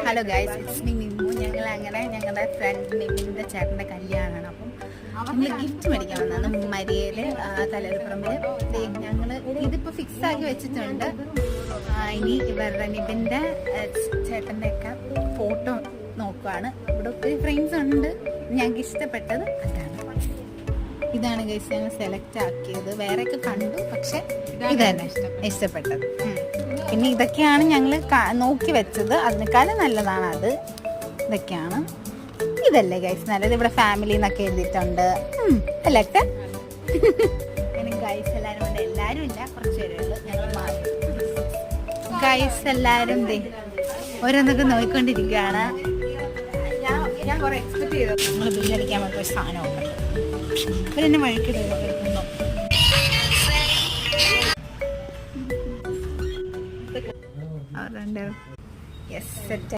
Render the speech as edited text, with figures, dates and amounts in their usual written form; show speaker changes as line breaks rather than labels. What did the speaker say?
Hello guys, it's me Mimmu. ഞങ്ങളുടെ friend മിമ്മിൻ്റെ ചേട്ടൻ്റെ കല്യാണമാണ്. അപ്പം ഞങ്ങൾ ഗിഫ്റ്റ് മേടിക്കാൻ വന്നതാണ് മരിയയിൽ തലൂർപ്പറമ്പിൽ. ഞങ്ങൾ ഇതിപ്പോൾ ഫിക്സ് ആക്കി വെച്ചിട്ടുണ്ട്. ഇനി ഇവരുടെ നിബിൻ്റെ ചേട്ടൻ്റെ ഒക്കെ ഫോട്ടോ നോക്കുവാണ്. ഇവിടെ ഒത്തിരി ഫ്രെയിംസ് ഉണ്ട്. ഞങ്ങൾക്ക് ഇഷ്ടപ്പെട്ടത് ഇതാണ് ഗൈസ്. ഞങ്ങൾ സെലക്ട് ആക്കിയത്. വേറെയൊക്കെ കണ്ടു, പക്ഷെ ഇതന്നെ ഇഷ്ടപ്പെട്ടത്. പിന്നെ ഇതൊക്കെയാണ് ഞങ്ങൾ നോക്കി വെച്ചത്. അതിനേക്കാളും നല്ലതാണ് അത്. ഇതൊക്കെയാണ്. ഇതല്ലേ ഗൈസ് നല്ലത്. ഇവിടെ ഫാമിലി എന്നൊക്കെ എഴുതിയിട്ടുണ്ട് അല്ലേ ഗൈസ്. എല്ലാവരും ഉണ്ട്. എല്ലാവരും ഇല്ല, കുറച്ച് പേരുള്ളൂ. ഞങ്ങൾ മാറി ഗൈസ്. എല്ലാവരും ഓരോന്നൊക്കെ നോക്കിക്കൊണ്ടിരിക്കുകയാണ്. ഞാൻ കുറെ എക്സ്പെക്ട് ചെയ്തു. നമ്മൾ ബില്ലടിക്കാൻ പറ്റിയ സാധനമൊക്കെ ഇവരെന്നെ വഴിക്കിടുന്നു. അവരുടെ യെസ് സെറ്റ്